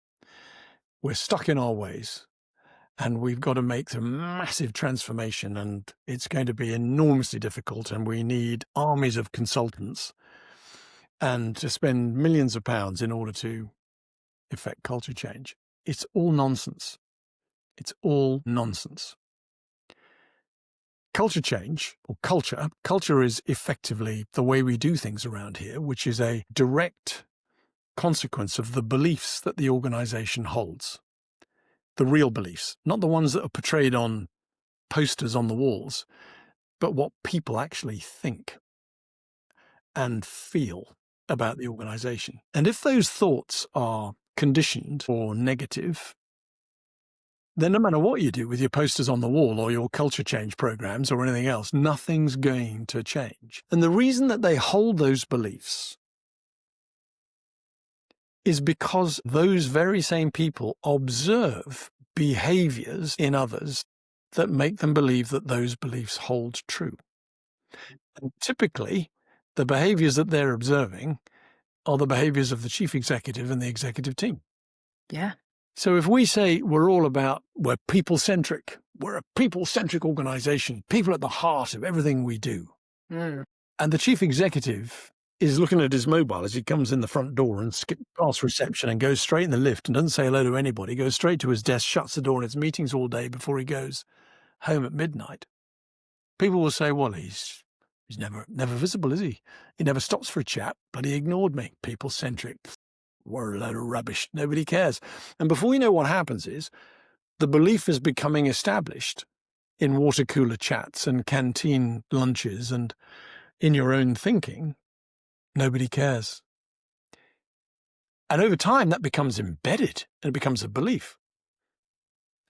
Speaker 3: We're stuck in our ways, and we've got to make the massive transformation, and it's going to be enormously difficult, and we need armies of consultants and to spend millions of pounds in order to effect culture change. It's all nonsense. It's all nonsense. Culture change, or culture is effectively the way we do things around here, which is a direct consequence of the beliefs that the organization holds. The real beliefs, not the ones that are portrayed on posters on the walls, but what people actually think and feel about the organization. And if those thoughts are conditioned or negative, then no matter what you do with your posters on the wall or your culture change programs or anything else, nothing's going to change. And the reason that they hold those beliefs is because those very same people observe behaviors in others that make them believe that those beliefs hold true. And typically, the behaviors that they're observing are the behaviors of the chief executive and the executive team.
Speaker 2: Yeah.
Speaker 3: So if we say we're people-centric, we're a people-centric organization, people at the heart of everything we do, and the chief executive is looking at his mobile as he comes in the front door and skips past reception and goes straight in the lift and doesn't say hello to anybody, goes straight to his desk, shuts the door and has meetings all day before he goes home at midnight, people will say, well, he's never visible, is he? He never stops for a chat, but he ignored me. People-centric. We're a load of rubbish. Nobody cares. And before you know what happens is the belief is becoming established in water cooler chats and canteen lunches and in your own thinking. Nobody cares. And over time, that becomes embedded and it becomes a belief.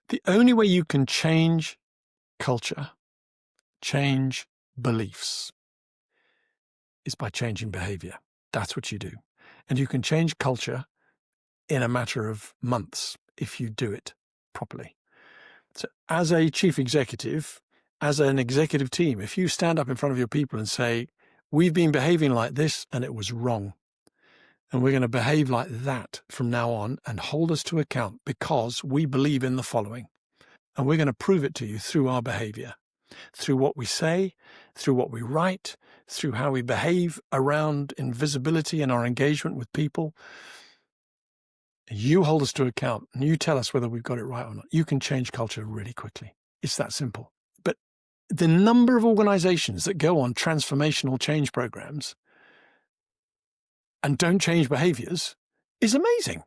Speaker 3: The only way you can change culture, change beliefs, is by changing behavior. That's what you do. And you can change culture in a matter of months if you do it properly. So as a chief executive, as an executive team, if you stand up in front of your people and say, we've been behaving like this and it was wrong, and we're going to behave like that from now on and hold us to account because we believe in the following, and we're going to prove it to you through our behavior, through what we say, through what we write, through how we behave around invisibility and our engagement with people. You hold us to account and you tell us whether we've got it right or not. You can change culture really quickly. It's that simple. But the number of organizations that go on transformational change programs and don't change behaviors is amazing.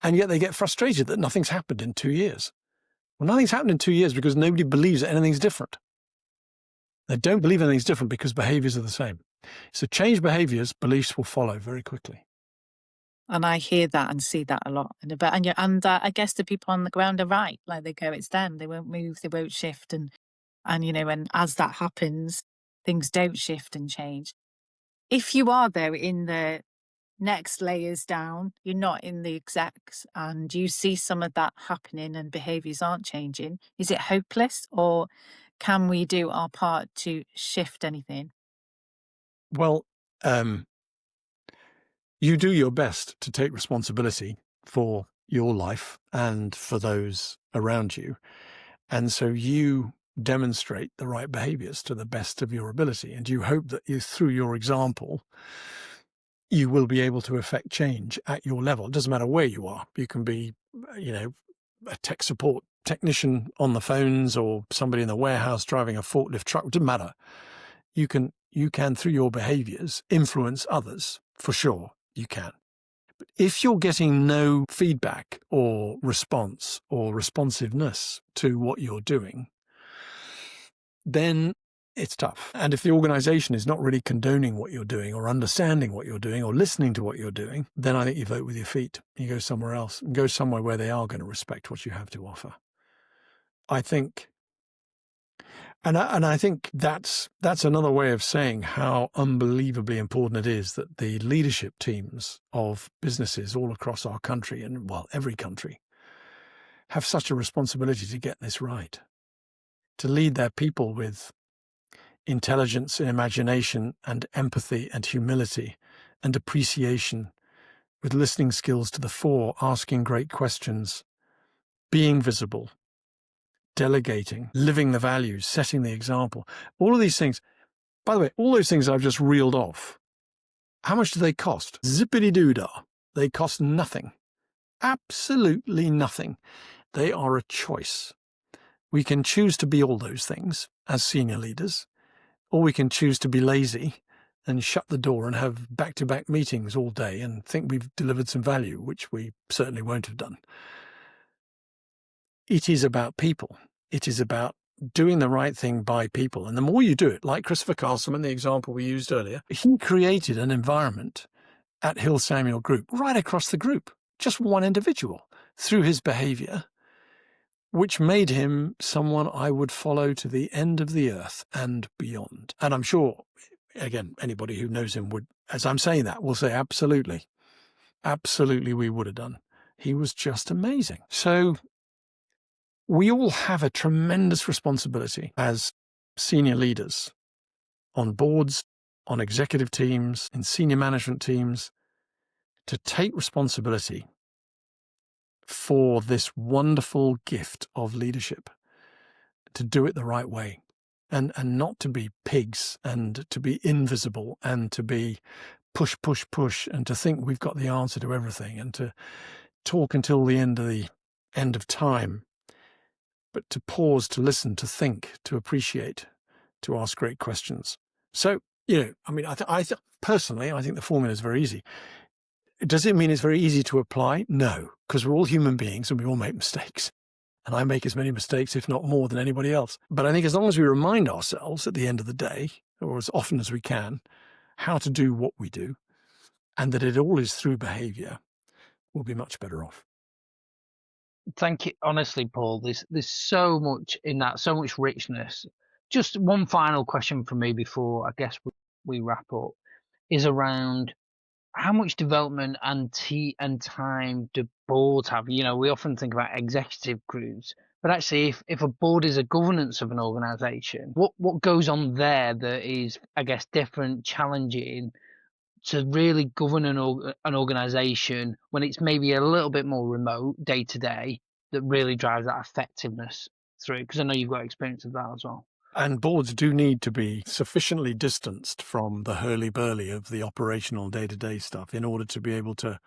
Speaker 3: And yet they get frustrated that nothing's happened in 2 years. Well, nothing's happened in 2 years because nobody believes that anything's different. They don't believe anything's different because behaviors are the same. So change behaviors, beliefs will follow very quickly.
Speaker 2: And I hear that and see that a lot. And I guess the people on the ground are right. Like they go, it's them. They won't move. They won't shift. And as that happens, things don't shift and change. If you are there in the next layers down, you're not in the execs, and you see some of that happening and behaviors aren't changing, is it hopeless, or can we do our part to shift anything?
Speaker 3: Well, you do your best to take responsibility for your life and for those around you. And so you demonstrate the right behaviors to the best of your ability. And you hope that through your example, you will be able to effect change at your level. It doesn't matter where you are. You can be, a tech support technician on the phones or somebody in the warehouse driving a forklift truck. It doesn't matter. You can, through your behaviors, influence others. For sure, you can. But if you're getting no feedback or response or responsiveness to what you're doing, then it's tough. And if the organization is not really condoning what you're doing or understanding what you're doing or listening to what you're doing, then I think you vote with your feet. You go somewhere else, and go somewhere where they are going to respect what you have to offer. I think, and I think that's another way of saying how unbelievably important it is that the leadership teams of businesses all across our country, and well, every country, have such a responsibility to get this right, to lead their people with intelligence and imagination and empathy and humility and appreciation, with listening skills to the fore, asking great questions, being visible, delegating, living the values, setting the example. All of these things, by the way, all those things I've just reeled off, how much do they cost? Zippity-doo-dah. They cost nothing. Absolutely nothing. They are a choice. We can choose to be all those things as senior leaders, or we can choose to be lazy and shut the door and have back-to-back meetings all day and think we've delivered some value, which we certainly won't have done. It is about people. It is about doing the right thing by people. And the more you do it, like Christopher Carlson, the example we used earlier, he created an environment at Hill Samuel Group, right across the group, just one individual, through his behavior, which made him someone I would follow to the end of the earth and beyond. And I'm sure, again, anybody who knows him would, as I'm saying that, will say absolutely, absolutely we would have done. He was just amazing. So we all have a tremendous responsibility as senior leaders on boards, on executive teams, in senior management teams, to take responsibility for this wonderful gift of leadership, to do it the right way, and not to be pigs and to be invisible and to be push, push, push, and to think we've got the answer to everything and to talk until the end of time, but to pause, to listen, to think, to appreciate, to ask great questions. So, I mean, personally, I think the formula is very easy. Does it mean it's very easy to apply? No, because we're all human beings and we all make mistakes. And I make as many mistakes, if not more, than anybody else. But I think as long as we remind ourselves at the end of the day, or as often as we can, how to do what we do, and that it all is through behavior, we'll be much better off.
Speaker 1: Thank you. Honestly, Paul, there's so much in that, so much richness. Just one final question from me before I guess we wrap up is around how much development and time do boards have? We often think about executive groups, but actually if a board is a governance of an organization, what goes on there that is, I guess, different, challenging to really govern an organization when it's maybe a little bit more remote day to day, that really drives that effectiveness through? Because I know you've got experience of that as well.
Speaker 3: And boards do need to be sufficiently distanced from the hurly-burly of the operational day-to-day stuff in order to be able to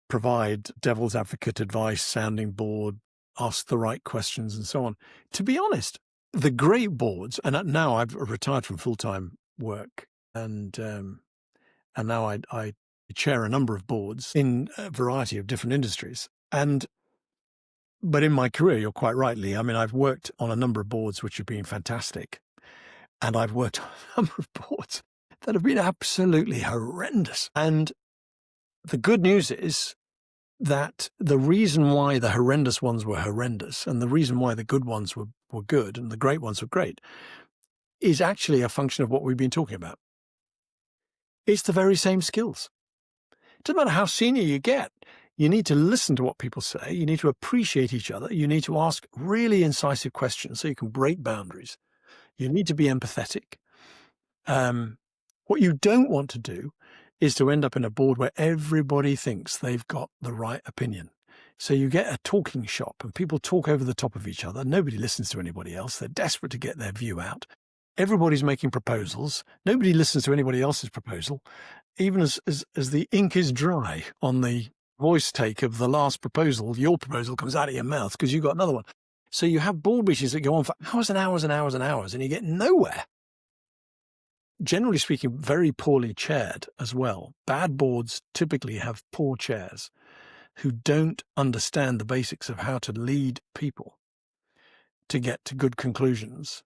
Speaker 3: provide devil's advocate advice, sounding board, ask the right questions and so on. To be honest, the great boards, and now I've retired from full-time work and now I chair a number of boards in a variety of different industries. But in my career, you're quite rightly, I mean, I've worked on a number of boards which have been fantastic. And I've worked on a number of boards that have been absolutely horrendous. And the good news is that the reason why the horrendous ones were horrendous and the reason why the good ones were good and the great ones were great is actually a function of what we've been talking about. It's the very same skills. It doesn't matter how senior you get. You need to listen to what people say. You need to appreciate each other. You need to ask really incisive questions so you can break boundaries. You need to be empathetic. What you don't want to do is to end up in a board where everybody thinks they've got the right opinion. So you get a talking shop and people talk over the top of each other. Nobody listens to anybody else. They're desperate to get their view out. Everybody's making proposals. Nobody listens to anybody else's proposal, even as the ink is dry on the voice take of the last proposal, your proposal comes out of your mouth because you've got another one. So you have board meetings that go on for hours and hours and hours and hours, and you get nowhere. Generally speaking, very poorly chaired as well. Bad boards typically have poor chairs who don't understand the basics of how to lead people to get to good conclusions.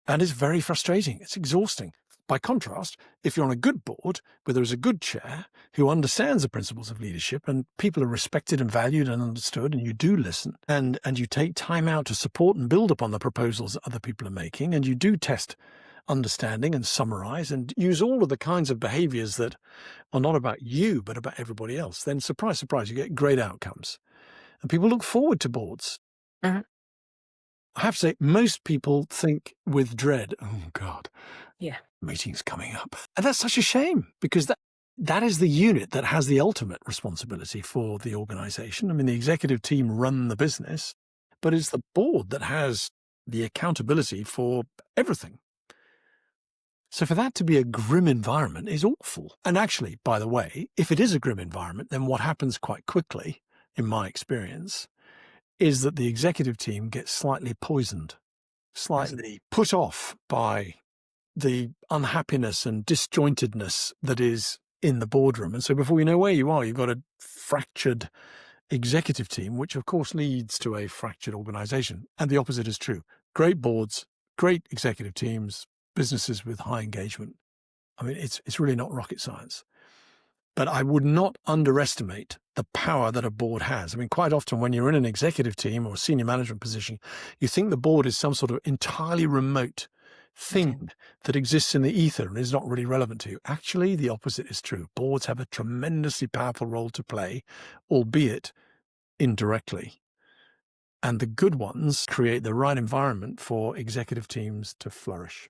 Speaker 3: And it's very frustrating. It's exhausting. By contrast, if you're on a good board where there is a good chair who understands the principles of leadership and people are respected and valued and understood, and you do listen and you take time out to support and build upon the proposals that other people are making, and you do test understanding and summarize and use all of the kinds of behaviors that are not about you but about everybody else, then surprise, surprise, you get great outcomes. And people look forward to boards. I have to say, most people think with dread, oh God, meeting's coming up. And that's such a shame, because that is the unit that has the ultimate responsibility for the organization. I mean, the executive team run the business, but it's the board that has the accountability for everything. So for that to be a grim environment is awful. And actually, by the way, if it is a grim environment, then what happens quite quickly, in my experience, is that the executive team gets slightly poisoned, slightly put off by the unhappiness and disjointedness that is in the boardroom. And so before you know where you are, you've got a fractured executive team, which of course leads to a fractured organization. And the opposite is true. Great boards, great executive teams, businesses with high engagement. I mean, it's really not rocket science. But I would not underestimate the power that a board has. I mean, quite often when you're in an executive team or a senior management position, you think the board is some sort of entirely remote thing that exists in the ether and is not really relevant to you. Actually, the opposite is true. Boards have a tremendously powerful role to play, albeit indirectly. And the good ones create the right environment for executive teams to flourish.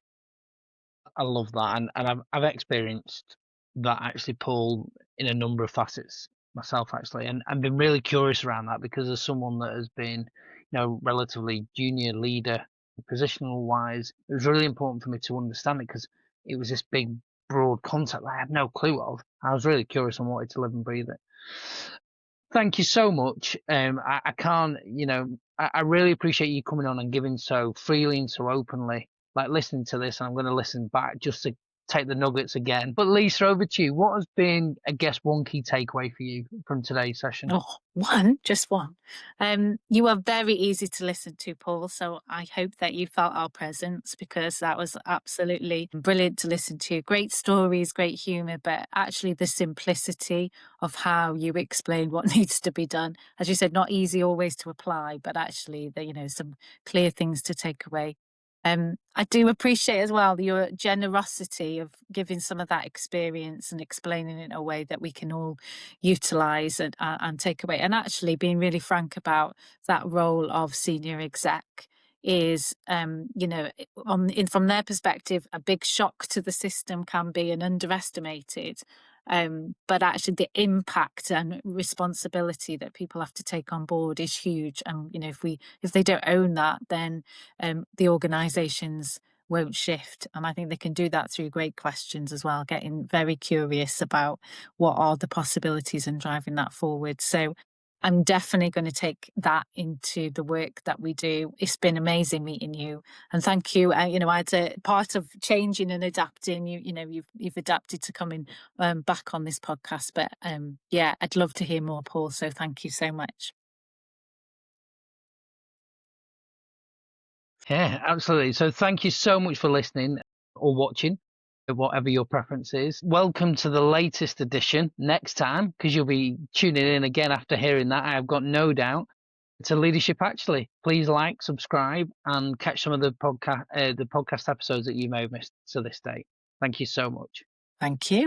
Speaker 1: I love that, and I've experienced that actually, Paul, in a number of facets myself actually, and I've been really curious around that, because as someone that has been, relatively junior leader, positional wise, it was really important for me to understand it, because it was this big, broad concept that I had no clue of. I was really curious and wanted to live and breathe it. Thank you so much. I can't, I really appreciate you coming on and giving so freely and so openly. Like listening to this, and I'm going to listen back just to take the nuggets again. But Lisa, over to you. What has been, I guess, one key takeaway for you from today's session?
Speaker 2: Just one. You are very easy to listen to, Paul. So I hope that you felt our presence, because that was absolutely brilliant to listen to. Great stories, great humour, but actually the simplicity of how you explain what needs to be done. As you said, not easy always to apply, but actually, some clear things to take away. I do appreciate as well your generosity of giving some of that experience and explaining it in a way that we can all utilise and take away. And actually being really frank about that role of senior exec is, from their perspective, a big shock to the system can be and underestimated. But actually the impact and responsibility that people have to take on board is huge. And, if they don't own that, then the organisations won't shift. And I think they can do that through great questions as well, getting very curious about what are the possibilities and driving that forward. So I'm definitely going to take that into the work that we do. It's been amazing meeting you, and thank you. As a part of changing and adapting, you've adapted to coming back on this podcast. But I'd love to hear more, Paul. So thank you so much.
Speaker 1: Yeah, absolutely. So thank you so much for listening or watching, whatever your preference is. Welcome to the latest edition next time, because you'll be tuning in again after hearing that, I've got no doubt, to Leadership Actually. Please like, subscribe, and catch some of the podcast episodes that you may have missed to this date. Thank you so much.
Speaker 2: Thank you.